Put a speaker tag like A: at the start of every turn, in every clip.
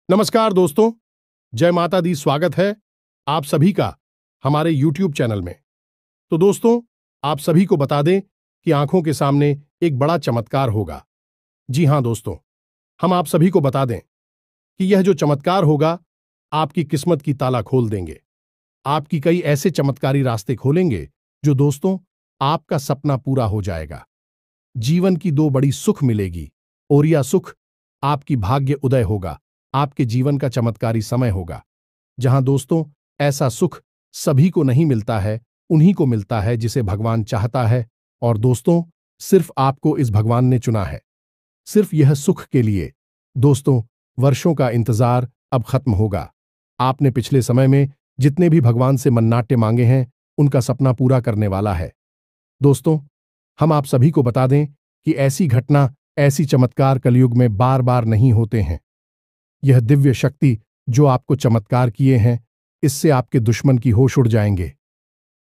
A: नमस्कार दोस्तों, जय माता दी। स्वागत है आप सभी का हमारे YouTube चैनल में। तो दोस्तों, आप सभी को बता दें कि आंखों के सामने एक बड़ा चमत्कार होगा। जी हां दोस्तों, हम आप सभी को बता दें कि यह जो चमत्कार होगा आपकी किस्मत की ताला खोल देंगे। आपकी कई ऐसे चमत्कारी रास्ते खोलेंगे जो दोस्तों आपका सपना पूरा हो जाएगा। जीवन की दो बड़ी सुख मिलेगी और यह सुख आपकी भाग्य उदय होगा। आपके जीवन का चमत्कारी समय होगा जहां दोस्तों ऐसा सुख सभी को नहीं मिलता है, उन्हीं को मिलता है जिसे भगवान चाहता है। और दोस्तों सिर्फ आपको इस भगवान ने चुना है, सिर्फ यह सुख के लिए। दोस्तों वर्षों का इंतजार अब खत्म होगा। आपने पिछले समय में जितने भी भगवान से मन्नाटे मांगे हैं उनका सपना पूरा करने वाला है। दोस्तों हम आप सभी को बता दें कि ऐसी घटना, ऐसी चमत्कार कलयुग में बार बार नहीं होते हैं। यह दिव्य शक्ति जो आपको चमत्कार किए हैं, इससे आपके दुश्मन की होश उड़ जाएंगे।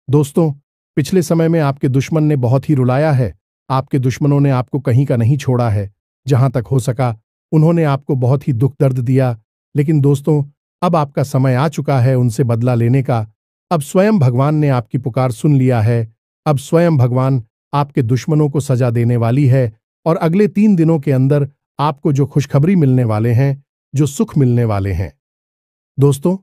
A: दोस्तों पिछले समय में आपके दुश्मन ने बहुत ही रुलाया है। आपके दुश्मनों ने आपको कहीं का नहीं छोड़ा है। जहां तक हो सका उन्होंने आपको बहुत ही दुख दर्द दिया। लेकिन दोस्तों अब आपका समय आ चुका है उनसे बदला लेने का। अब स्वयं भगवान ने आपकी पुकार सुन लिया है। अब स्वयं भगवान आपके दुश्मनों को सजा देने वाली है। और अगले 3 दिनों के अंदर आपको जो खुशखबरी मिलने वाले हैं, जो सुख मिलने वाले हैं, दोस्तों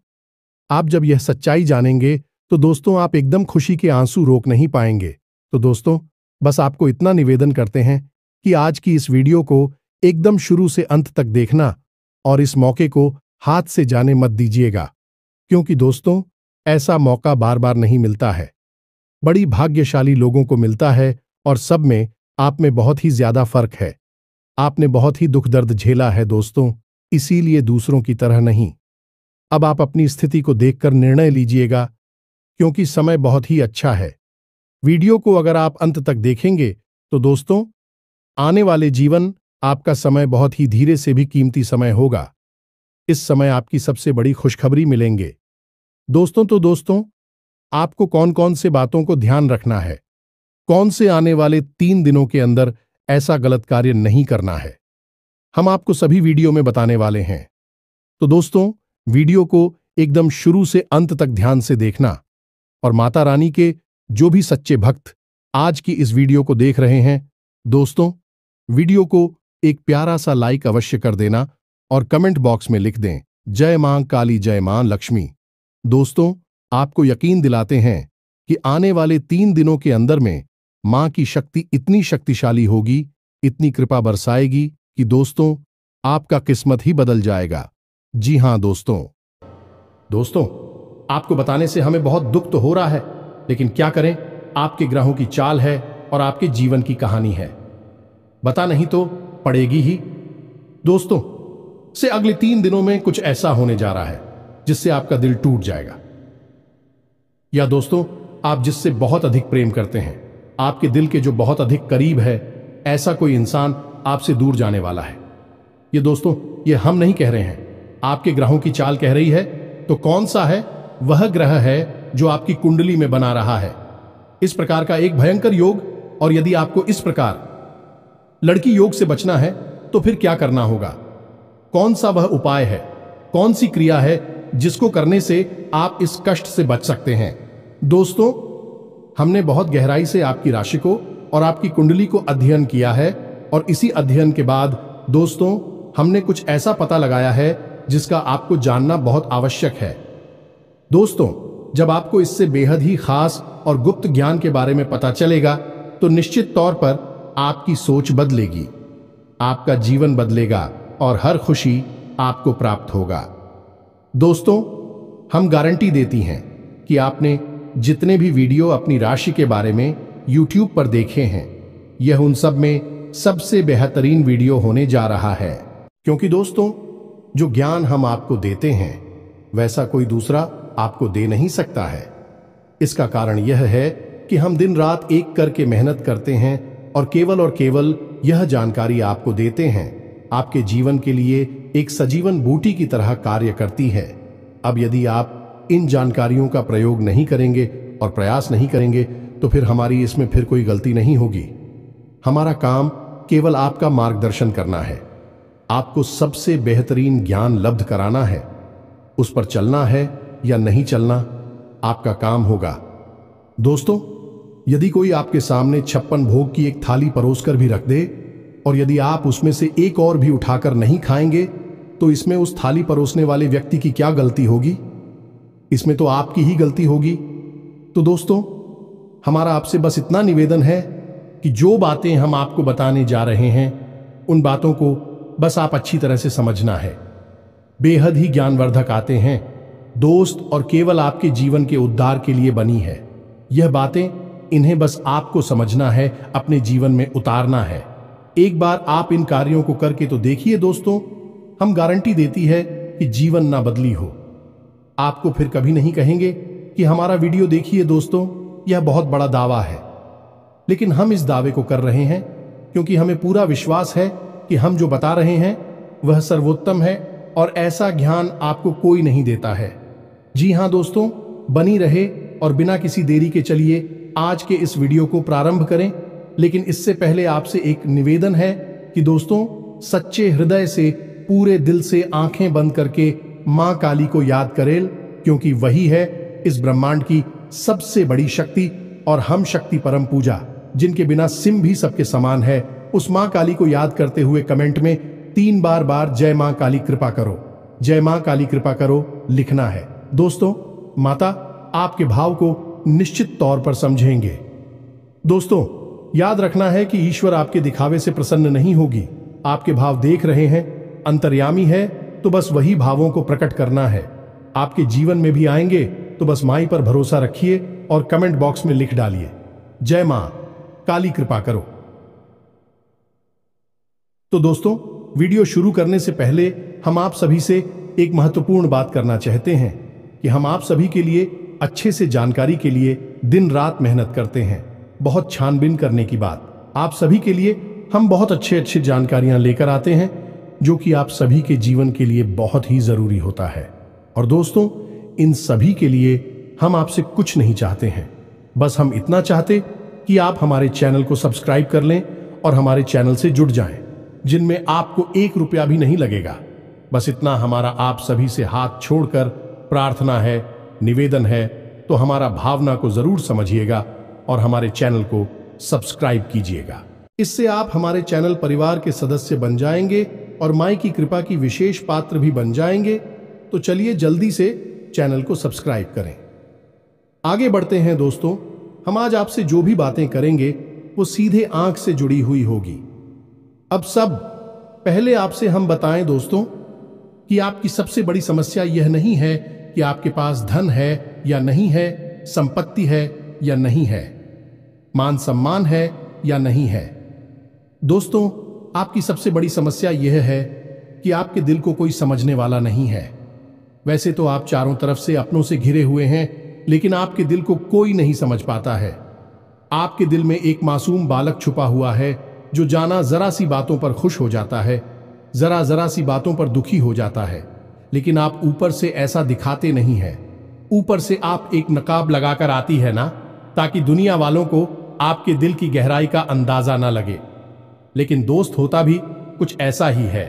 A: आप जब यह सच्चाई जानेंगे तो दोस्तों आप एकदम खुशी के आंसू रोक नहीं पाएंगे। तो दोस्तों बस आपको इतना निवेदन करते हैं कि आज की इस वीडियो को एकदम शुरू से अंत तक देखना और इस मौके को हाथ से जाने मत दीजिएगा, क्योंकि दोस्तों ऐसा मौका बार बार नहीं मिलता है। बड़ी भाग्यशाली लोगों को मिलता है और सब में आप में बहुत ही ज्यादा फर्क है। आपने बहुत ही दुख दर्द झेला है दोस्तों, इसीलिए दूसरों की तरह नहीं। अब आप अपनी स्थिति को देखकर निर्णय लीजिएगा, क्योंकि समय बहुत ही अच्छा है। वीडियो को अगर आप अंत तक देखेंगे तो दोस्तों आने वाले जीवन आपका समय बहुत ही धीरे से भी कीमती समय होगा। इस समय आपकी सबसे बड़ी खुशखबरी मिलेंगे दोस्तों। तो दोस्तों आपको कौन कौन से बातों को ध्यान रखना है, कौन से आने वाले 3 दिनों के अंदर ऐसा गलत कार्य नहीं करना है, हम आपको सभी वीडियो में बताने वाले हैं। तो दोस्तों वीडियो को एकदम शुरू से अंत तक ध्यान से देखना। और माता रानी के जो भी सच्चे भक्त आज की इस वीडियो को देख रहे हैं, दोस्तों वीडियो को एक प्यारा सा लाइक अवश्य कर देना और कमेंट बॉक्स में लिख दें जय मां काली, जय मां लक्ष्मी। दोस्तों आपको यकीन दिलाते हैं कि आने वाले 3 दिनों के अंदर में मां की शक्ति इतनी शक्तिशाली होगी, इतनी कृपा बरसाएगी कि दोस्तों आपका किस्मत ही बदल जाएगा। जी हां दोस्तों आपको बताने से हमें बहुत दुख तो हो रहा है, लेकिन क्या करें, आपके ग्रहों की चाल है और आपके जीवन की कहानी है। बता नहीं तो पड़ेगी ही। दोस्तों से अगले 3 दिनों में कुछ ऐसा होने जा रहा है जिससे आपका दिल टूट जाएगा। या दोस्तों आप जिससे बहुत अधिक प्रेम करते हैं, आपके दिल के जो बहुत अधिक करीब है, ऐसा कोई इंसान आपसे दूर जाने वाला है। ये दोस्तों ये हम नहीं कह रहे हैं, आपके ग्रहों की चाल कह रही है। तो कौन सा है? वह ग्रह है जो आपकी कुंडली में बना रहा है इस प्रकार का एक भयंकर योग। और यदि आपको इस प्रकार लड़की योग से बचना है तो फिर क्या करना होगा? कौन सा वह उपाय है, कौन सी क्रिया है जिसको करने से आप इस कष्ट से बच सकते हैं? दोस्तों हमने बहुत गहराई से आपकी राशि को और आपकी कुंडली को अध्ययन किया है और इसी अध्ययन के बाद दोस्तों हमने कुछ ऐसा पता लगाया है जिसका आपको जानना बहुत आवश्यक है। दोस्तों जब आपको इससे बेहद ही खास और गुप्त ज्ञान के बारे में पता चलेगा तो निश्चित तौर पर आपकी सोच बदलेगी, आपका जीवन बदलेगा और हर खुशी आपको प्राप्त होगा। दोस्तों हम गारंटी देती हैं कि आपने जितने भी वीडियो अपनी राशि के बारे में YouTube पर देखे हैं, यह उन सब में सबसे बेहतरीन वीडियो होने जा रहा है। क्योंकि दोस्तों जो ज्ञान हम आपको देते हैं वैसा कोई दूसरा आपको दे नहीं सकता है। इसका कारण यह है कि हम दिन रात एक करके मेहनत करते हैं और केवल यह जानकारी आपको देते हैं। आपके जीवन के लिए एक सजीवन बूटी की तरह कार्य करती है। अब यदि आप इन जानकारियों का प्रयोग नहीं करेंगे और प्रयास नहीं करेंगे तो फिर हमारी इसमें फिर कोई गलती नहीं होगी। हमारा काम केवल आपका मार्गदर्शन करना है। आपको सबसे बेहतरीन ज्ञान लब्ध कराना है। उस पर चलना है या नहीं चलना आपका काम होगा। दोस्तों, यदि कोई आपके सामने 56 भोग की एक थाली परोसकर भी रख दे और यदि आप उसमें से एक और भी उठाकर नहीं खाएंगे, तो इसमें उस थाली परोसने वाले व्यक्ति की क्या गलती होगी? इसमें तो आपकी ही गलती होगी। तो दोस्तों, हमारा आपसे बस इतना निवेदन है कि जो बातें हम आपको बताने जा रहे हैं, उन बातों को बस आप अच्छी तरह से समझना है। बेहद ही ज्ञानवर्धक आते हैं दोस्त, और केवल आपके जीवन के उद्धार के लिए बनी है यह बातें। इन्हें बस आपको समझना है, अपने जीवन में उतारना है। एक बार आप इन कार्यों को करके तो देखिए दोस्तों, हम गारंटी देती है कि जीवन ना बदली हो। आपको फिर कभी नहीं कहेंगे कि हमारा वीडियो देखिए। दोस्तों, यह बहुत बड़ा दावा है, लेकिन हम इस दावे को कर रहे हैं क्योंकि हमें पूरा विश्वास है कि हम जो बता रहे हैं वह सर्वोत्तम है और ऐसा ज्ञान आपको कोई नहीं देता है। जी हां दोस्तों, बनी रहे और बिना किसी देरी के चलिए आज के इस वीडियो को प्रारंभ करें। लेकिन इससे पहले आपसे एक निवेदन है कि दोस्तों, सच्चे हृदय से, पूरे दिल से आंखें बंद करके मां काली को याद करें, क्योंकि वही है इस ब्रह्मांड की सबसे बड़ी शक्ति और हम शक्ति परम पूजा, जिनके बिना सिम भी सबके समान है। उस मां काली को याद करते हुए कमेंट में 3 बार जय मां काली कृपा करो, जय मां काली कृपा करो लिखना है। दोस्तों, माता आपके भाव को निश्चित तौर पर समझेंगे। दोस्तों, याद रखना है कि ईश्वर आपके दिखावे से प्रसन्न नहीं होगी। आपके भाव देख रहे हैं, अंतर्यामी है, तो बस वही भावों को प्रकट करना है। आपके जीवन में भी आएंगे, तो बस माई पर भरोसा रखिए और कमेंट बॉक्स में लिख डालिए, जय मां काली कृपा करो। तो दोस्तों, वीडियो शुरू करने से पहले हम आप सभी से एक महत्वपूर्ण बात करना चाहते हैं कि हम आप सभी के लिए अच्छे से जानकारी के लिए दिन रात मेहनत करते हैं। बहुत छानबीन करने की बात, आप सभी के लिए हम बहुत अच्छी जानकारियां लेकर आते हैं, जो कि आप सभी के जीवन के लिए बहुत ही जरूरी होता है। और दोस्तों, इन सभी के लिए हम आपसे कुछ नहीं चाहते हैं, बस हम इतना चाहते कि आप हमारे चैनल को सब्सक्राइब कर लें और हमारे चैनल से जुड़ जाएं, जिनमें आपको 1 रुपया भी नहीं लगेगा। बस इतना हमारा आप सभी से हाथ छोड़कर प्रार्थना है, निवेदन है। तो हमारा भावना को जरूर समझिएगा और हमारे चैनल को सब्सक्राइब कीजिएगा। इससे आप हमारे चैनल परिवार के सदस्य बन जाएंगे और माई की कृपा की विशेष पात्र भी बन जाएंगे। तो चलिए जल्दी से चैनल को सब्सक्राइब करें। आगे बढ़ते हैं दोस्तों, हम आज आपसे जो भी बातें करेंगे वो सीधे आंख से जुड़ी हुई होगी। अब सब पहले आपसे हम बताएं दोस्तों कि आपकी सबसे बड़ी समस्या यह नहीं है कि आपके पास धन है या नहीं है, संपत्ति है या नहीं है, मान सम्मान है या नहीं है। दोस्तों, आपकी सबसे बड़ी समस्या यह है कि आपके दिल को कोई समझने वाला नहीं है। वैसे तो आप चारों तरफ से अपनों से घिरे हुए हैं, लेकिन आपके दिल को कोई नहीं समझ पाता है। आपके दिल में एक मासूम बालक छुपा हुआ है, जो जाना जरा सी बातों पर खुश हो जाता है, जरा सी बातों पर दुखी हो जाता है। लेकिन आप ऊपर से ऐसा दिखाते नहीं है। ऊपर से आप एक नकाब लगाकर आती है ना, ताकि दुनिया वालों को आपके दिल की गहराई का अंदाजा ना लगे। लेकिन दोस्त, होता भी कुछ ऐसा ही है।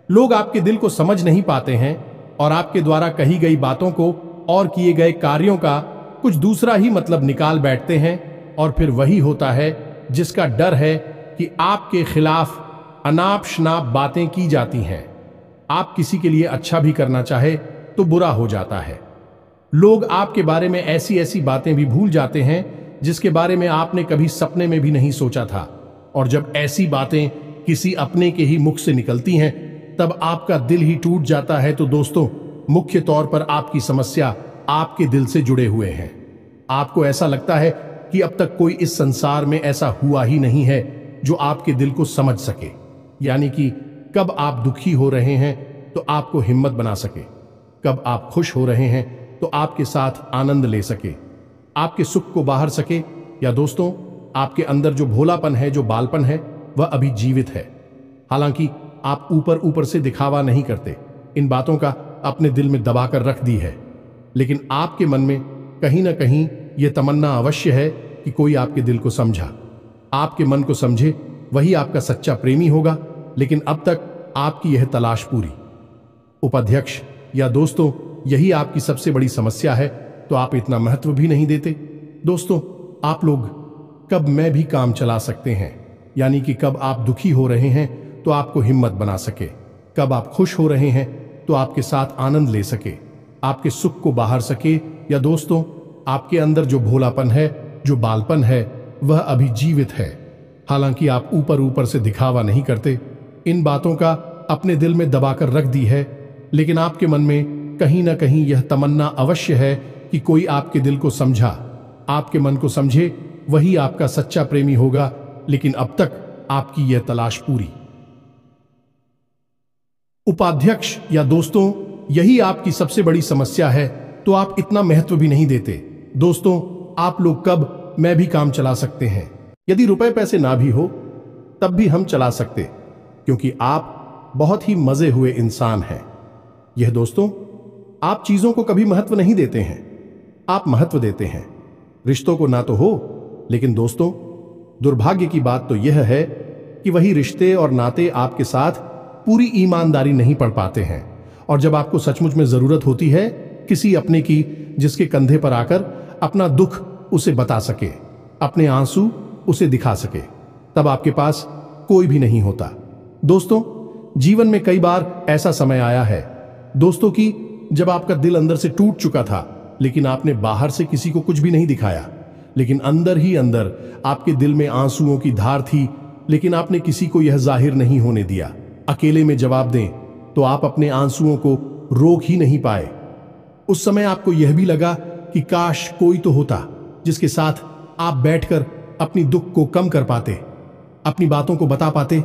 A: लोग आपके दिल को समझ नहीं पाते हैं और आपके द्वारा कही गई बातों को और किए गए कार्यों का कुछ दूसरा ही मतलब निकाल बैठते हैं। और फिर वही होता है जिसका डर है कि आपके खिलाफ अनाप शनाप बातें की जाती हैं। आप किसी के लिए अच्छा भी करना चाहे तो बुरा हो जाता है। लोग आपके बारे में ऐसी ऐसी बातें भी भूल जाते हैं जिसके बारे में आपने कभी सपने में भी नहीं सोचा था। और जब ऐसी बातें किसी अपने के ही मुख से निकलती हैं, तब आपका दिल ही टूट जाता है। तो दोस्तों, मुख्य तौर पर आपकी समस्या आपके दिल से जुड़े हुए हैं। आपको ऐसा लगता है कि अब तक कोई इस संसार में ऐसा हुआ ही नहीं है जो आपके दिल को समझ सके। यानी कि कब आप दुखी हो रहे हैं तो आपको हिम्मत बना सके, कब आप खुश हो रहे हैं तो आपके साथ आनंद ले सके, आपके सुख को बाहर सके। या दोस्तों, आपके अंदर जो भोलापन है, जो बालपन है, वह अभी जीवित है। हालांकि आप ऊपर ऊपर से दिखावा नहीं करते, इन बातों का अपने दिल में दबाकर रख दी है, लेकिन आपके मन में कहीं ना कहीं यह तमन्ना अवश्य है कि कोई आपके दिल को समझा, आपके मन को समझे, वही आपका सच्चा प्रेमी होगा। लेकिन अब तक आपकी यह तलाश पूरी। उपाध्यक्ष या दोस्तों, यही आपकी सबसे बड़ी समस्या है, तो आप इतना महत्व भी नहीं देते। दोस्तों, आप लोग कब मैं भी काम चला सकते हैं, यानी कि कब आप दुखी हो रहे हैं तो आपको हिम्मत बना सके, कब आप खुश हो रहे हैं तो आपके साथ आनंद ले सके, आपके सुख को बाहर सके। या दोस्तों, आपके अंदर जो भोलापन है, जो बालपन है, वह अभी जीवित है। हालांकि आप ऊपर ऊपर से दिखावा नहीं करते, इन बातों का अपने दिल में दबाकर रख दी है, लेकिन आपके मन में कहीं ना कहीं यह तमन्ना अवश्य है कि कोई आपके दिल को समझा, आपके मन को समझे, वही आपका सच्चा प्रेमी होगा। लेकिन अब तक आपकी यह तलाश पूरी। उपाध्यक्ष या दोस्तों, यही आपकी सबसे बड़ी समस्या है, तो आप इतना महत्व भी नहीं देते। दोस्तों, आप लोग कब मैं भी काम चला सकते हैं, यदि रुपए पैसे ना भी हो तब भी हम चला सकते, क्योंकि आप बहुत ही मजे हुए इंसान हैं। यह दोस्तों, आप चीजों को कभी महत्व नहीं देते हैं, आप महत्व देते हैं रिश्तों को ना तो हो। लेकिन दोस्तों, दुर्भाग्य की बात तो यह है कि वही रिश्ते और नाते आपके साथ पूरी ईमानदारी नहीं पढ़ पाते हैं, और जब आपको सचमुच में जरूरत होती है किसी अपने की, जिसके कंधे पर आकर अपना दुख उसे बता सके, अपने आंसू उसे दिखा सके, तब आपके पास कोई भी नहीं होता। दोस्तों, जीवन में कई बार ऐसा समय आया है दोस्तों कि जब आपका दिल अंदर से टूट चुका था, लेकिन आपने बाहर से किसी को कुछ भी नहीं दिखाया, लेकिन अंदर ही अंदर आपके दिल में आंसुओं की धार थी, लेकिन आपने किसी को यह जाहिर नहीं होने दिया। अकेले में जवाब दें तो आप अपने आंसुओं को रोक ही नहीं पाए। उस समय आपको यह भी लगा कि काश कोई तो होता जिसके साथ आप बैठकर अपनी दुख को कम कर पाते, अपनी बातों को बता पाते।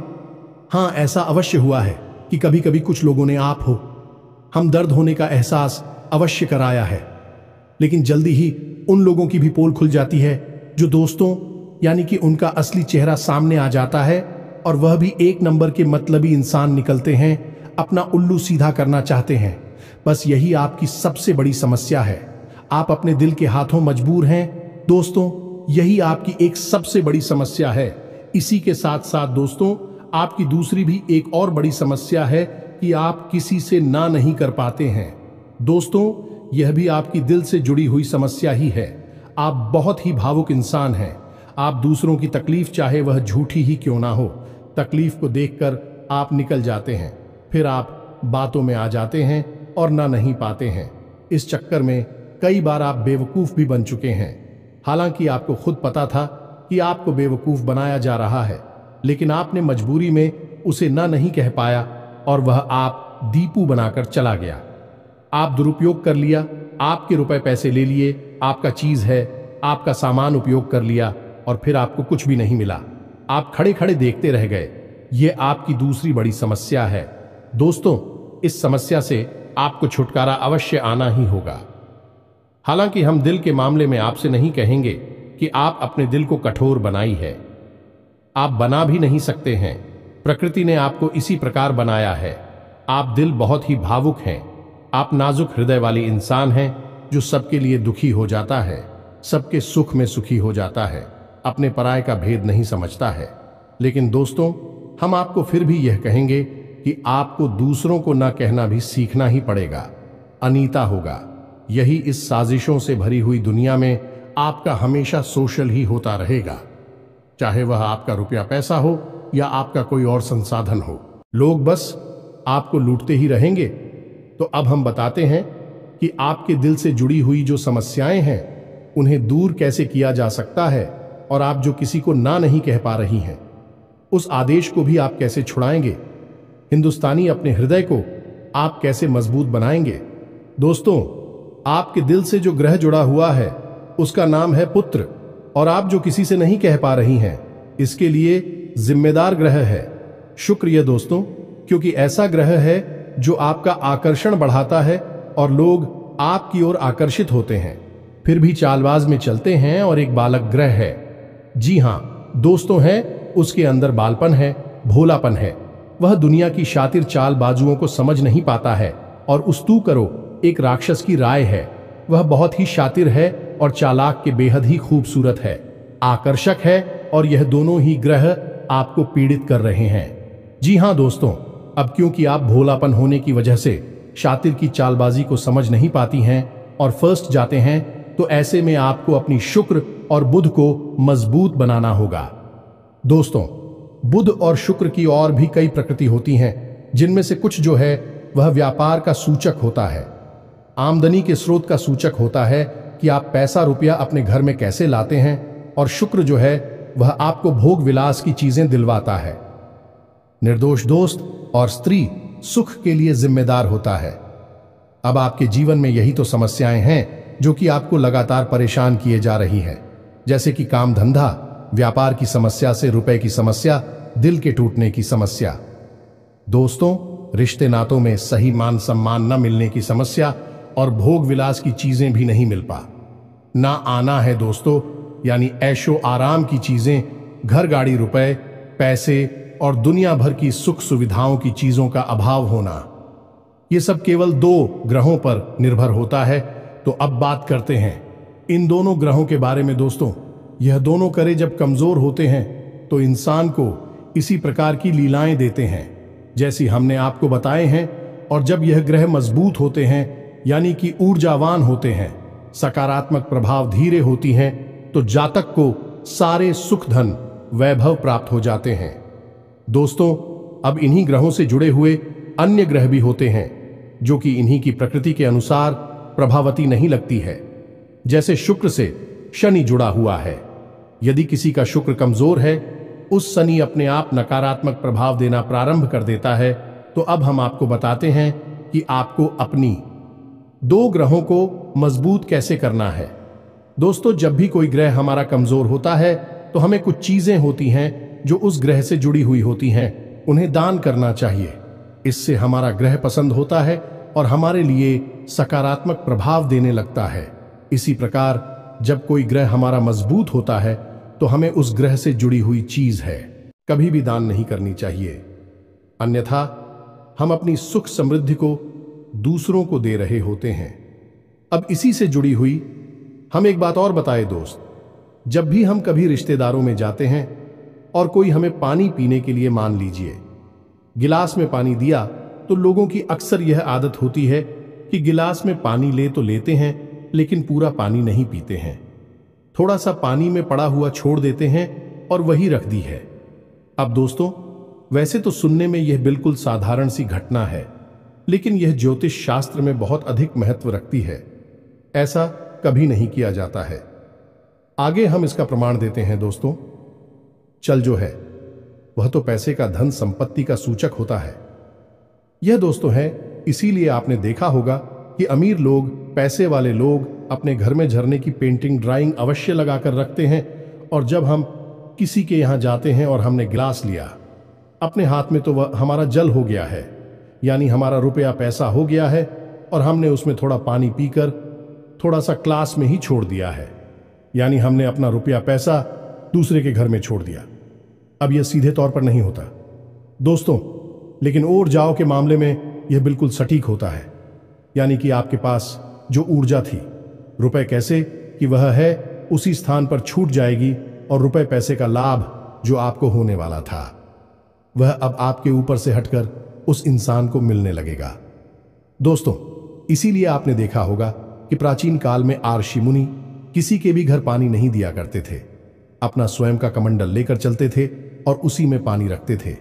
A: हाँ, ऐसा अवश्य हुआ है कि कभी कभी कुछ लोगों ने आप हो हम दर्द होने का एहसास अवश्य कराया है, लेकिन जल्दी ही उन लोगों की भी पोल खुल जाती है जो दोस्तों, यानी कि उनका असली चेहरा सामने आ जाता है, और वह भी एक नंबर के मतलबी इंसान निकलते हैं, अपना उल्लू सीधा करना चाहते हैं। बस यही आपकी सबसे बड़ी समस्या है, आप अपने दिल के हाथों मजबूर हैं। दोस्तों, यही आपकी एक सबसे बड़ी समस्या है। इसी के साथ साथ दोस्तों, आपकी दूसरी भी एक और बड़ी समस्या है कि आप किसी से ना नहीं कर पाते हैं। दोस्तों, यह भी आपकी दिल से जुड़ी हुई समस्या ही है। आप बहुत ही भावुक इंसान हैं। आप दूसरों की तकलीफ, चाहे वह झूठी ही क्यों ना हो, तकलीफ को देखकर आप निकल जाते हैं, फिर आप बातों में आ जाते हैं और ना नहीं पाते हैं। इस चक्कर में कई बार आप बेवकूफ भी बन चुके हैं। हालांकि आपको खुद पता था कि आपको बेवकूफ बनाया जा रहा है, लेकिन आपने मजबूरी में उसे ना नहीं कह पाया, और वह आप दीपू बनाकर चला गया। आप दुरुपयोग कर लिया, आपके रुपए पैसे ले लिए, आपका चीज है, आपका सामान उपयोग कर लिया, और फिर आपको कुछ भी नहीं मिला। आप खड़े खड़े देखते रह गए। यह आपकी दूसरी बड़ी समस्या है। दोस्तों, इस समस्या से आपको छुटकारा अवश्य आना ही होगा। हालांकि हम दिल के मामले में आपसे नहीं कहेंगे कि आप अपने दिल को कठोर बनाई है, आप बना भी नहीं सकते हैं। प्रकृति ने आपको इसी प्रकार बनाया है। आप दिल बहुत ही भावुक हैं, आप नाजुक हृदय वाले इंसान हैं जो सबके लिए दुखी हो जाता है, सबके सुख में सुखी हो जाता है, अपने पराये का भेद नहीं समझता है। लेकिन दोस्तों, हम आपको फिर भी यह कहेंगे कि आपको दूसरों को ना कहना भी सीखना ही पड़ेगा, अनीता होगा। यही इस साजिशों से भरी हुई दुनिया में आपका हमेशा सोशल ही होता रहेगा, चाहे वह आपका रुपया पैसा हो या आपका कोई और संसाधन हो। लोग बस आपको लूटते ही रहेंगे। तो अब हम बताते हैं कि आपके दिल से जुड़ी हुई जो समस्याएं हैं उन्हें दूर कैसे किया जा सकता है, और आप जो किसी को ना नहीं कह पा रही हैं उस आदेश को भी आप कैसे छुड़ाएंगे। हिंदुस्तानी अपने हृदय को आप कैसे मजबूत बनाएंगे। दोस्तों, आपके दिल से जो ग्रह जुड़ा हुआ है उसका नाम है पुत्र, और आप जो किसी से नहीं कह पा रही हैं इसके लिए जिम्मेदार ग्रह है शुक्र। ये दोस्तों, क्योंकि ऐसा ग्रह है जो आपका आकर्षण बढ़ाता है और लोग आपकी ओर आकर्षित होते हैं, फिर भी चालबाज में चलते हैं, और एक बालक ग्रह है। जी हां दोस्तों, है उसके अंदर बालपन है, भोलापन है। वह दुनिया की शातिर चालबाजुओं को समझ नहीं पाता है, और उस्तू करो एक राक्षस की राय है। वह बहुत ही शातिर है और चालाक के बेहद ही खूबसूरत है, आकर्षक है, और यह दोनों ही ग्रह आपको पीड़ित कर रहे हैं। जी हां दोस्तों, अब क्योंकि आप भोलापन होने की वजह से शातिर की चालबाजी को समझ नहीं पाती हैं और फर्स्ट जाते हैं, तो ऐसे में आपको अपनी शुक्र और बुध को मजबूत बनाना होगा। दोस्तों, बुध और शुक्र की और भी कई प्रकृति होती हैं, जिनमें से कुछ जो है वह व्यापार का सूचक होता है, आमदनी के स्रोत का सूचक होता है कि आप पैसा रुपया अपने घर में कैसे लाते हैं, और शुक्र जो है वह आपको भोग विलास की चीजें दिलवाता है। निर्दोष दोस्त और स्त्री सुख के लिए जिम्मेदार होता है। अब आपके जीवन में यही तो समस्याएं हैं जो कि आपको लगातार परेशान किए जा रही हैं, जैसे कि काम धंधा, व्यापार की समस्या से रुपए की समस्या, दिल के टूटने की समस्या। दोस्तों, रिश्ते नातों में सही मान सम्मान न मिलने की समस्या और भोग विलास की चीजें भी नहीं मिल पा ना आना है दोस्तों, यानी ऐशो आराम की चीजें, घर गाड़ी रुपए पैसे और दुनिया भर की सुख सुविधाओं की चीजों का अभाव होना। ये सब केवल 2 ग्रहों पर निर्भर होता है। तो अब बात करते हैं इन दोनों ग्रहों के बारे में। दोस्तों, यह दोनों करे जब कमजोर होते हैं तो इंसान को इसी प्रकार की लीलाएं देते हैं जैसी हमने आपको बताए हैं, और जब यह ग्रह मजबूत होते हैं यानी कि ऊर्जावान होते हैं, सकारात्मक प्रभाव धीरे होती हैं, तो जातक को सारे सुख धन वैभव प्राप्त हो जाते हैं। दोस्तों, अब इन्हीं ग्रहों से जुड़े हुए अन्य ग्रह भी होते हैं जो कि इन्हीं की प्रकृति के अनुसार प्रभावती नहीं लगती है। जैसे शुक्र से शनि जुड़ा हुआ है। यदि किसी का शुक्र कमजोर है, उस शनि अपने आप नकारात्मक प्रभाव देना प्रारंभ कर देता है। तो अब हम आपको बताते हैं कि आपको अपनी 2 ग्रहों को मजबूत कैसे करना है। दोस्तों, जब भी कोई ग्रह हमारा कमजोर होता है तो हमें कुछ चीजें होती हैं जो उस ग्रह से जुड़ी हुई होती हैं, उन्हें दान करना चाहिए। इससे हमारा ग्रह पसंद होता है और हमारे लिए सकारात्मक प्रभाव देने लगता है। इसी प्रकार जब कोई ग्रह हमारा मजबूत होता है तो हमें उस ग्रह से जुड़ी हुई चीज है कभी भी दान नहीं करनी चाहिए, अन्यथा हम अपनी सुख समृद्धि को दूसरों को दे रहे होते हैं। अब इसी से जुड़ी हुई हम एक बात और बताए दोस्त, जब भी हम कभी रिश्तेदारों में जाते हैं और कोई हमें पानी पीने के लिए, मान लीजिए गिलास में पानी दिया, तो लोगों की अक्सर यह आदत होती है कि गिलास में पानी ले तो लेते हैं लेकिन पूरा पानी नहीं पीते हैं, थोड़ा सा पानी में पड़ा हुआ छोड़ देते हैं और वही रख दी है। अब दोस्तों, वैसे तो सुनने में यह बिल्कुल साधारण सी घटना है, लेकिन यह ज्योतिष शास्त्र में बहुत अधिक महत्व रखती है। ऐसा कभी नहीं किया जाता है। आगे हम इसका प्रमाण देते हैं। दोस्तों, चल जो है वह तो पैसे का, धन संपत्ति का सूचक होता है। यह दोस्तों है, इसीलिए आपने देखा होगा कि अमीर लोग, पैसे वाले लोग अपने घर में झरने की पेंटिंग, ड्राइंग अवश्य लगाकर रखते हैं, और जब हम किसी के यहां जाते हैं और हमने गिलास लिया अपने हाथ में, तो वह हमारा जल हो गया है, यानी हमारा रुपया पैसा हो गया है, और हमने उसमें थोड़ा पानी पीकर थोड़ा सा क्लास में ही छोड़ दिया है, यानी हमने अपना रुपया पैसा दूसरे के घर में छोड़ दिया। अब यह सीधे तौर पर नहीं होता दोस्तों, लेकिन और जाओ के मामले में यह बिल्कुल सटीक होता है, यानी कि आपके पास जो ऊर्जा थी, रुपए कैसे कि वह है उसी स्थान पर छूट जाएगी, और रुपए पैसे का लाभ जो आपको होने वाला था वह अब आपके ऊपर से हटकर उस इंसान को मिलने लगेगा। दोस्तों, इसीलिए आपने देखा होगा कि प्राचीन काल में ऋषि मुनि किसी के भी घर पानी नहीं दिया करते थे, अपना स्वयं का कमंडल लेकर चलते थे और उसी में पानी रखते थे।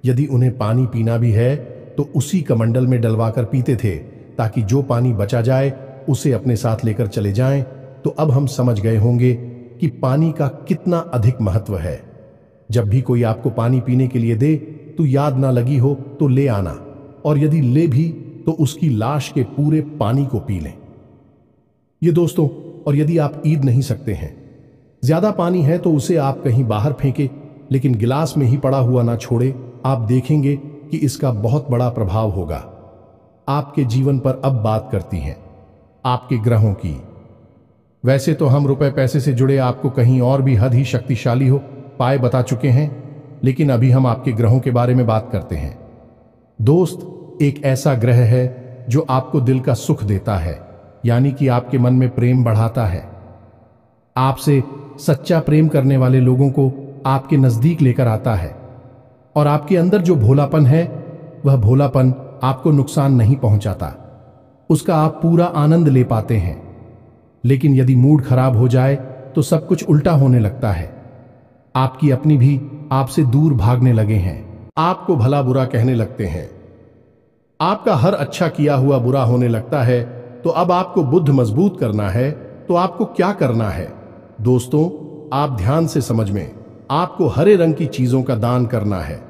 A: यदि उन्हें पानी पीना भी है तो उसी कमंडल में डलवाकर पीते थे, ताकि जो पानी बचा जाए उसे अपने साथ लेकर चले जाएं। तो अब हम समझ गए होंगे कि पानी का कितना अधिक महत्व है। जब भी कोई आपको पानी पीने के लिए दे तो याद ना लगी हो तो ले आना, और यदि ले भी तो उसकी लाश के पूरे पानी को पी लें। ये दोस्तों, और यदि आप ईद नहीं सकते हैं, ज्यादा पानी है तो उसे आप कहीं बाहर फेंके, लेकिन गिलास में ही पड़ा हुआ ना छोड़े। आप देखेंगे कि इसका बहुत बड़ा प्रभाव होगा आपके जीवन पर। अब बात करती हैं आपके ग्रहों की। वैसे तो हम रुपए पैसे से जुड़े आपको कहीं और भी हद ही शक्तिशाली हो पाए बता चुके हैं, लेकिन अभी हम आपके ग्रहों के बारे में बात करते हैं। दोस्त, एक ऐसा ग्रह है जो आपको दिल का सुख देता है, यानी कि आपके मन में प्रेम बढ़ाता है, आपसे सच्चा प्रेम करने वाले लोगों को आपके नजदीक लेकर आता है, और आपके अंदर जो भोलापन है वह भोलापन आपको नुकसान नहीं पहुंचाता, उसका आप पूरा आनंद ले पाते हैं। लेकिन यदि मूड खराब हो जाए तो सब कुछ उल्टा होने लगता है। आपकी अपनी भी आपसे दूर भागने लगे हैं, आपको भला बुरा कहने लगते हैं, आपका हर अच्छा किया हुआ बुरा होने लगता है। तो अब आपको बुद्ध मजबूत करना है तो आपको क्या करना है? दोस्तों, आप ध्यान से समझ में, आपको हरे रंग की चीजों का दान करना है।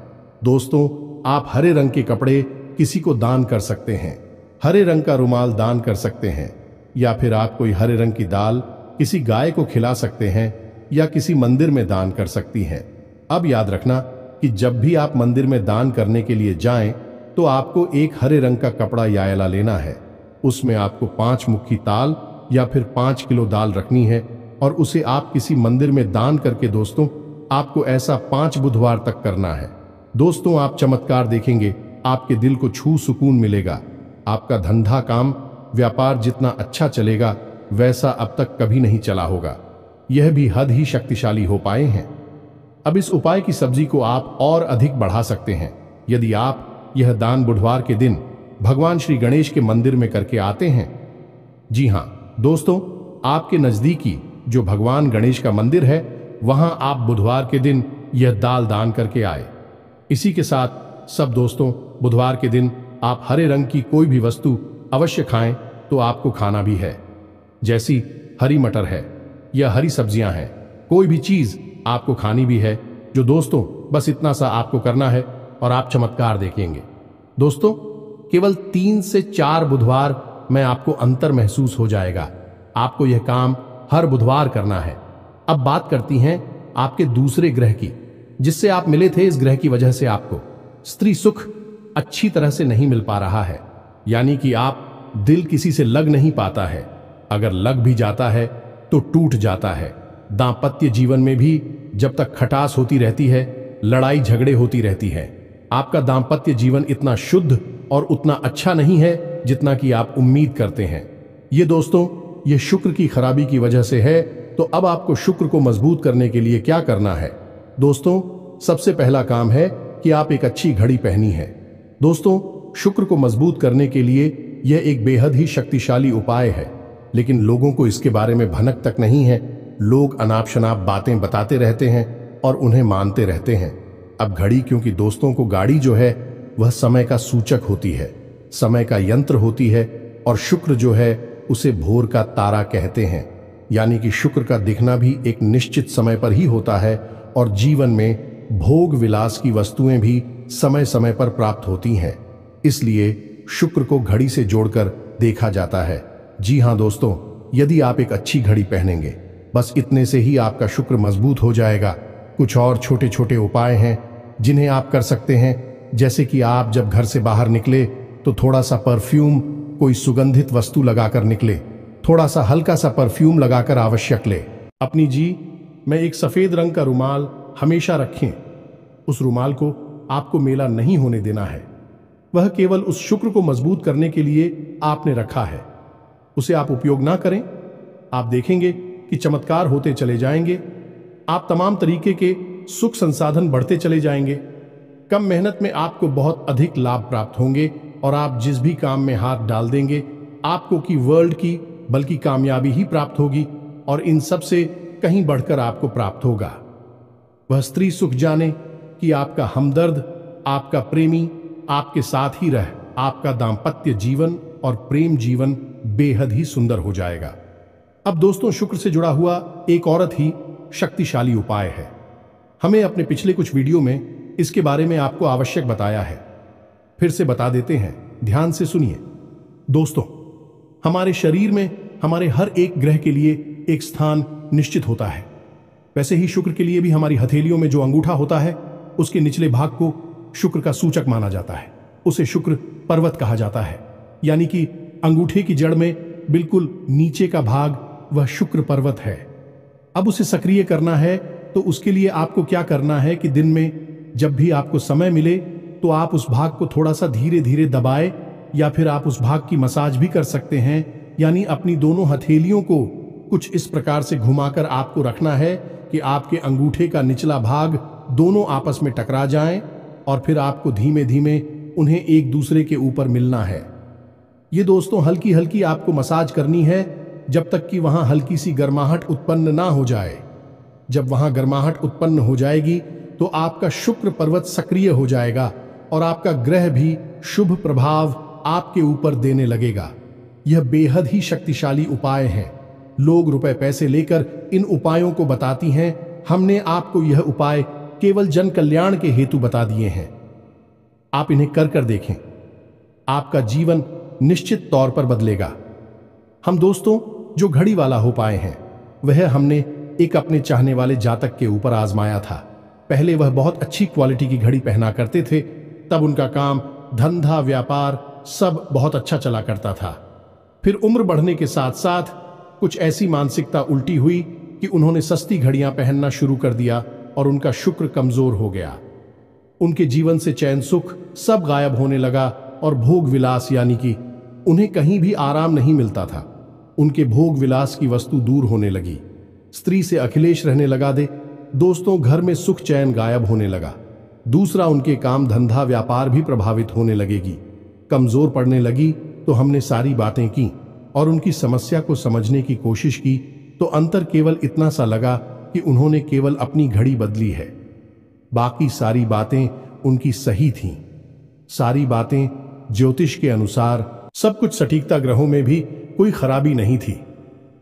A: दोस्तों, आप हरे रंग के कपड़े किसी को दान कर सकते हैं, हरे रंग का रुमाल दान कर सकते हैं, या फिर आप कोई हरे रंग की दाल किसी गाय को खिला सकते हैं या किसी मंदिर में दान कर सकती हैं। अब याद रखना कि जब भी आप मंदिर में दान करने के लिए जाएं तो आपको एक हरे रंग का कपड़ा या एला लेना है। उसमें आपको 5 मुट्ठी ताल या फिर 5 किलो दाल रखनी है और उसे आप किसी मंदिर में दान करके, दोस्तों, आपको ऐसा 5 बुधवार तक करना है। दोस्तों, आप चमत्कार देखेंगे, आपके दिल को छू सुकून मिलेगा। आपका धंधा काम व्यापार जितना अच्छा चलेगा वैसा अब तक कभी नहीं चला होगा। यह भी हद ही शक्तिशाली हो पाए हैं। अब इस उपाय की सब्जी को आप और अधिक बढ़ा सकते हैं यदि आप यह दान बुधवार के दिन भगवान श्री गणेश के मंदिर में करके आते हैं। जी हां दोस्तों, आपके नजदीकी जो भगवान गणेश का मंदिर है वहां आप बुधवार के दिन यह दाल दान करके आए। इसी के साथ सब दोस्तों, बुधवार के दिन आप हरे रंग की कोई भी वस्तु अवश्य खाएं तो आपको खाना भी है, जैसी हरी मटर है या हरी सब्जियां हैं, कोई भी चीज आपको खानी भी है। जो दोस्तों, बस इतना सा आपको करना है और आप चमत्कार देखेंगे। दोस्तों, केवल 3 से 4 बुधवार में आपको अंतर महसूस हो जाएगा। आपको यह काम हर बुधवार करना है। अब बात करती हैं आपके दूसरे ग्रह की, जिससे आप मिले थे। इस ग्रह की वजह से आपको स्त्री सुख अच्छी तरह से नहीं मिल पा रहा है, यानी कि आप दिल किसी से लग नहीं पाता है। अगर लग भी जाता है तो टूट जाता है। दांपत्य जीवन में भी जब तक खटास होती रहती है, लड़ाई झगड़े होती रहती है। आपका दांपत्य जीवन इतना शुद्ध और उतना अच्छा नहीं है जितना कि आप उम्मीद करते हैं। ये दोस्तों, ये शुक्र की खराबी की वजह से है। तो अब आपको शुक्र को मजबूत करने के लिए क्या करना है? दोस्तों, सबसे पहला काम है कि आप एक अच्छी घड़ी पहनी है। दोस्तों, शुक्र को मजबूत करने के लिए यह एक बेहद ही शक्तिशाली उपाय है, लेकिन लोगों को इसके बारे में भनक तक नहीं है। लोग अनाप शनाप बातें बताते रहते हैं और उन्हें मानते रहते हैं। अब घड़ी, क्योंकि दोस्तों को गाड़ी जो है वह समय का सूचक होती है, समय का यंत्र होती है, और शुक्र जो है उसे भोर का तारा कहते हैं। यानी कि शुक्र का दिखना भी एक निश्चित समय पर ही होता है और जीवन में भोग विलास की वस्तुएं भी समय समय पर प्राप्त होती हैं। इसलिए शुक्र को घड़ी से जोड़कर देखा जाता है। जी हां दोस्तों, यदि आप एक अच्छी घड़ी पहनेंगे, बस इतने से ही आपका शुक्र मजबूत हो जाएगा। कुछ और छोटे छोटे उपाय हैं जिन्हें आप कर सकते हैं, जैसे कि आप जब घर से बाहर निकले तो थोड़ा सा परफ्यूम, कोई सुगंधित वस्तु लगाकर निकले। थोड़ा सा हल्का सा परफ्यूम लगाकर आवश्यक ले। अपनी में एक सफेद रंग का रुमाल हमेशा रखें। उस रुमाल को आपको मेला नहीं होने देना है। वह केवल उस शुक्र को मजबूत करने के लिए आपने रखा है। उसे आप उपयोग ना करें। आप देखेंगे कि चमत्कार होते चले जाएंगे। आप तमाम तरीके के सुख संसाधन बढ़ते चले जाएंगे। कम मेहनत में आपको बहुत अधिक लाभ प्राप्त होंगे और आप जिस भी काम में हाथ डाल देंगे आपको की वर्ल्ड की बल्कि कामयाबी ही प्राप्त होगी, और इन सब से कहीं बढ़कर आपको प्राप्त होगा वह स्त्री सुख। जाने कि आपका हमदर्द, आपका प्रेमी आपके साथ ही रह आपका दाम्पत्य जीवन और प्रेम जीवन बेहद ही सुंदर हो जाएगा। अब दोस्तों, शुक्र से जुड़ा हुआ एक औरत ही शक्तिशाली उपाय है। हमें अपने पिछले कुछ वीडियो में इसके बारे में आपको आवश्यक बताया है। फिर से बता देते हैं, ध्यान से सुनिए। दोस्तों, हमारे शरीर में हमारे हर एक ग्रह के लिए एक स्थान निश्चित होता है। वैसे ही शुक्र के लिए भी हमारी हथेलियों में जो अंगूठा होता है उसके निचले भाग को शुक्र का सूचक माना जाता है। उसे शुक्र पर्वत कहा जाता है, यानी कि अंगूठे की जड़ में बिल्कुल नीचे का भाग वह शुक्र पर्वत है। अब उसे सक्रिय करना है तो उसके लिए आपको क्या करना है कि दिन में जब भी आपको समय मिले तो आप उस भाग को थोड़ा सा धीरे धीरे दबाए, या फिर आप उस भाग की मसाज भी कर सकते हैं। यानी अपनी दोनों हथेलियों को कुछ इस प्रकार से घुमाकर आपको रखना है कि आपके अंगूठे का निचला भाग दोनों आपस में टकरा जाएं, और फिर आपको धीमे धीमे उन्हें एक दूसरे के ऊपर मिलना है। ये दोस्तों हल्की हल्की आपको मसाज करनी है जब तक कि वहां हल्की सी गर्माहट उत्पन्न ना हो जाए। जब वहां गर्माहट उत्पन्न हो जाएगी तो आपका शुक्र पर्वत सक्रिय हो जाएगा और आपका ग्रह भी शुभ प्रभाव आपके ऊपर देने लगेगा। यह बेहद ही शक्तिशाली उपाय है। लोग रुपए पैसे लेकर इन उपायों को बताती हैं। हमने आपको यह उपाय केवल जन कल्याण के हेतु बता दिए हैं। आप इन्हें कर देखें, आपका जीवन निश्चित तौर पर बदलेगा। हम दोस्तों जो घड़ी वाला हो पाए हैं वह हमने एक अपने चाहने वाले जातक के ऊपर आजमाया था। पहले वह बहुत अच्छी क्वालिटी की घड़ी पहना करते थे, तब उनका काम, धंधा, व्यापार सब बहुत अच्छा चला करता था। फिर उम्र बढ़ने के साथ साथ कुछ ऐसी मानसिकता उल्टी हुई कि उन्होंने सस्ती घड़ियां पहनना शुरू कर दिया और उनका शुक्र कमजोर हो गया। उनके जीवन से चैन सुख सब गायब होने लगा और भोग विलास यानी कि उन्हें कहीं भी आराम नहीं मिलता था। उनके भोग विलास की वस्तु दूर होने लगी। स्त्री से अखिलेश रहने लगा दे। दोस्तों घर में सुख चैन गायब होने लगा। दूसरा, उनके काम, धंधा, व्यापार भी प्रभावित होने लगेगी, कमजोर पड़ने लगी। तो हमने सारी बातें की और उनकी समस्या को समझने की कोशिश की तो अंतर केवल इतना सा लगा कि उन्होंने केवल अपनी घड़ी बदली है। बाकी सारी बातें उनकी सही थीं। सारी बातें ज्योतिष के अनुसार, सब कुछ सटीकता, ग्रहों में भी कोई खराबी नहीं थी।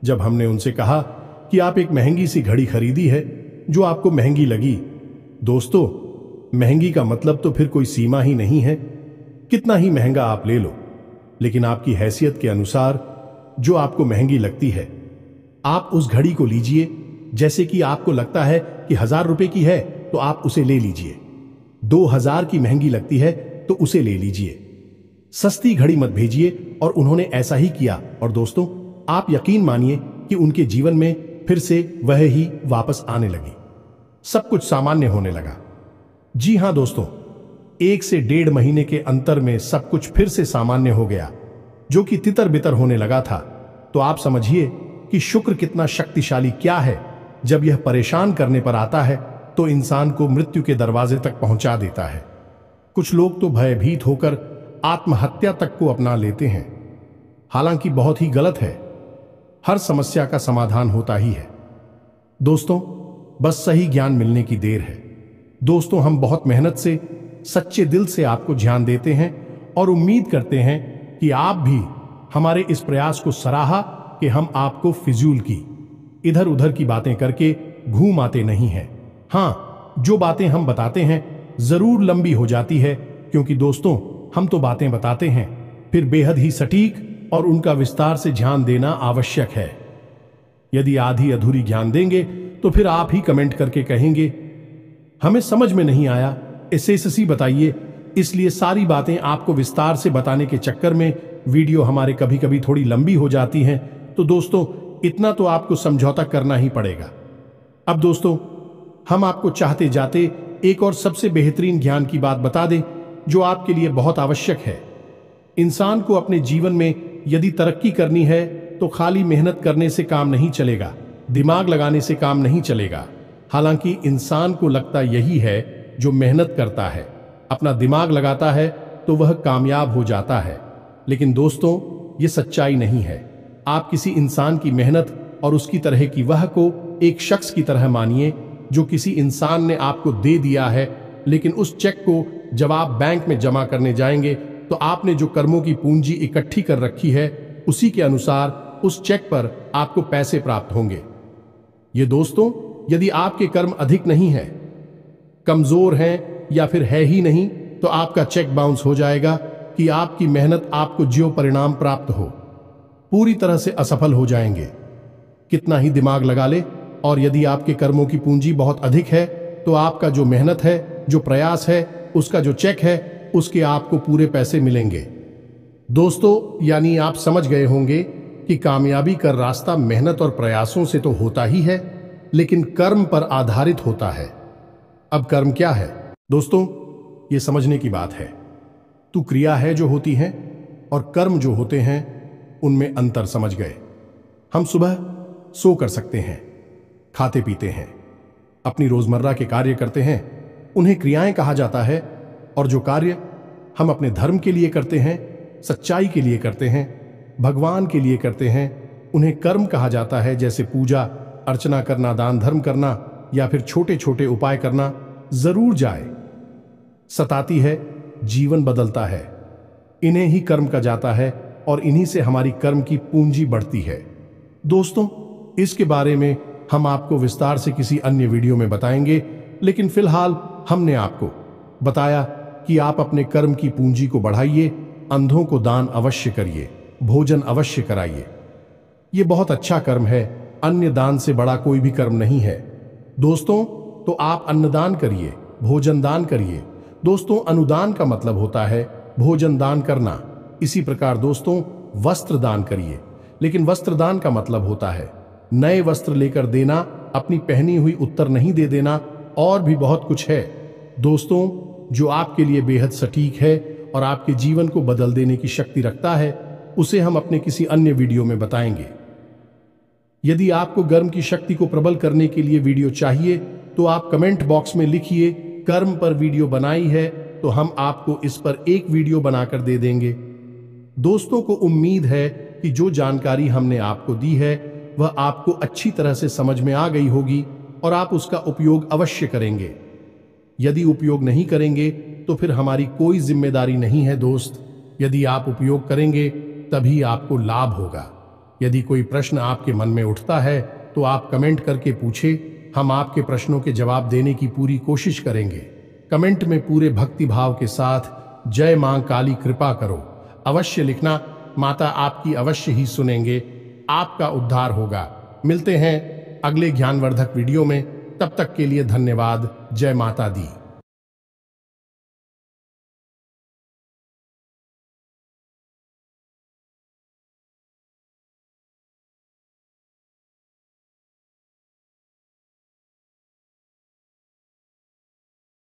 A: जब हमने उनसे कहा कि आप एक महंगी सी घड़ी खरीदी है जो आपको महंगी लगी, दोस्तों महंगी का मतलब तो फिर कोई सीमा ही नहीं है। कितना ही महंगा आप ले लो, लेकिन आपकी हैसियत के अनुसार जो आपको महंगी लगती है आप उस घड़ी को लीजिए। जैसे कि आपको लगता है कि 1000 रुपए की है तो आप उसे ले लीजिए। 2000 की महंगी लगती है तो उसे ले लीजिए। सस्ती घड़ी मत भेजिए। और उन्होंने ऐसा ही किया। और दोस्तों आप यकीन मानिए कि उनके जीवन में फिर से वह ही वापस आने लगी। सब कुछ सामान्य होने लगा। जी हां दोस्तों, 1 से 1.5 महीने के अंतर में सब कुछ फिर से सामान्य हो गया, जो कि तितर बितर होने लगा था। तो आप समझिए कि शुक्र कितना शक्तिशाली क्या है। जब यह परेशान करने पर आता है तो इंसान को मृत्यु के दरवाजे तक पहुंचा देता है। कुछ लोग तो भयभीत होकर आत्महत्या तक को अपना लेते हैं, हालांकि बहुत ही गलत है। हर समस्या का समाधान होता ही है दोस्तों, बस सही ज्ञान मिलने की देर है। दोस्तों हम बहुत मेहनत से, सच्चे दिल से आपको ज्ञान देते हैं और उम्मीद करते हैं कि आप भी हमारे इस प्रयास को सराहा कि हम आपको फिजूल की, इधर उधर की बातें करके घूम आते नहीं हैं। हाँ, जो बातें हम बताते हैं जरूर लंबी हो जाती है, क्योंकि दोस्तों हम तो बातें बताते हैं, फिर बेहद ही सटीक और उनका विस्तार से ध्यान देना आवश्यक है। यदि आधी अधूरी ज्ञान देंगे तो फिर आप ही कमेंट करके कहेंगे हमें समझ में नहीं आया, एसएससी बताइए। इसलिए सारी बातें आपको विस्तार से बताने के चक्कर में वीडियो हमारे कभी कभी थोड़ी लंबी हो जाती हैं। तो दोस्तों इतना तो आपको समझौता करना ही पड़ेगा। अब दोस्तों हम आपको चाहते जाते एक और सबसे बेहतरीन ज्ञान की बात बता दें जो आपके लिए बहुत आवश्यक है। इंसान को अपने जीवन में यदि तरक्की करनी है तो खाली मेहनत करने से काम नहीं चलेगा, दिमाग लगाने से काम नहीं चलेगा। हालांकि इंसान को लगता यही है, जो मेहनत करता है, अपना दिमाग लगाता है तो वह कामयाब हो जाता है। लेकिन दोस्तों ये सच्चाई नहीं है। आप किसी इंसान की मेहनत और उसकी तरह की वह को एक शख्स की तरह मानिए जो किसी इंसान ने आपको दे दिया है, लेकिन उस चेक को जब आप बैंक में जमा करने जाएंगे तो आपने जो कर्मों की पूंजी इकट्ठी कर रखी है उसी के अनुसार उस चेक पर आपको पैसे प्राप्त होंगे। ये दोस्तों यदि आपके कर्म अधिक नहीं है, कमजोर हैं या फिर है ही नहीं, तो आपका चेक बाउंस हो जाएगा कि आपकी मेहनत आपको जो परिणाम प्राप्त हो पूरी तरह से असफल हो जाएंगे। कितना ही दिमाग लगा ले, और यदि आपके कर्मों की पूंजी बहुत अधिक है तो आपका जो मेहनत है, जो प्रयास है, उसका जो चेक है, उसके आपको पूरे पैसे मिलेंगे। दोस्तों यानी आप समझ गए होंगे कि कामयाबी का रास्ता मेहनत और प्रयासों से तो होता ही है, लेकिन कर्म पर आधारित होता है। अब कर्म क्या है दोस्तों, ये समझने की बात है। तो क्रिया है जो होती हैं और कर्म जो होते हैं उनमें अंतर समझ गए। हम सुबह सो कर सकते हैं, खाते पीते हैं, अपनी रोजमर्रा के कार्य करते हैं, उन्हें क्रियाएं कहा जाता है। और जो कार्य हम अपने धर्म के लिए करते हैं, सच्चाई के लिए करते हैं, भगवान के लिए करते हैं, उन्हें कर्म कहा जाता है, जैसे पूजा अर्चना करना, दान धर्म करना या फिर छोटे छोटे उपाय करना। जरूर जाए, सताती है, जीवन बदलता है। इन्हें ही कर्म कहा जाता है और इन्हीं से हमारी कर्म की पूंजी बढ़ती है। दोस्तों, इसके बारे में हम आपको विस्तार से किसी अन्य वीडियो में बताएंगे, लेकिन फिलहाल हमने आपको बताया कि आप अपने कर्म की पूंजी को बढ़ाइए, अंधों को दान अवश्य करिए, भोजन अवश्य कराइए। ये बहुत अच्छा कर्म है, अन्य दान से बड़ा कोई भी कर्म नहीं है। दोस्तों, तो आप अन्नदान करिए, भोजन दान करिए। दोस्तों, अनुदान का मतलब होता है भोजन दान करना। इसी प्रकार दोस्तों, वस्त्र दान करिए, लेकिन वस्त्र दान का मतलब होता है नए वस्त्र लेकर देना, अपनी पहनी हुई उत्तर नहीं दे देना, और भी बहुत कुछ है दोस्तों, जो आपके लिए बेहद सटीक है और आपके जीवन को बदल देने की शक्ति रखता है। उसे हम अपने किसी अन्य वीडियो में बताएंगे। यदि आपको कर्म की शक्ति को प्रबल करने के लिए वीडियो चाहिए तो आप कमेंट बॉक्स में लिखिए कर्म पर वीडियो बनाई है, तो हम आपको इस पर एक वीडियो बनाकर दे देंगे। दोस्तों को उम्मीद है कि जो जानकारी हमने आपको दी है वह आपको अच्छी तरह से समझ में आ गई होगी और आप उसका उपयोग अवश्य करेंगे। यदि उपयोग नहीं करेंगे तो फिर हमारी कोई जिम्मेदारी नहीं है दोस्त। यदि आप उपयोग करेंगे तभी आपको लाभ होगा। यदि कोई प्रश्न आपके मन में उठता है तो आप कमेंट करके पूछे, हम आपके प्रश्नों के जवाब देने की पूरी कोशिश करेंगे। कमेंट में पूरे भक्ति भाव के साथ जय मां काली कृपा करो अवश्य लिखना। माता आपकी अवश्य ही सुनेंगे, आपका उद्धार होगा। मिलते हैं अगले ज्ञानवर्धक वीडियो में, तब तक के लिए धन्यवाद। जय माता दी।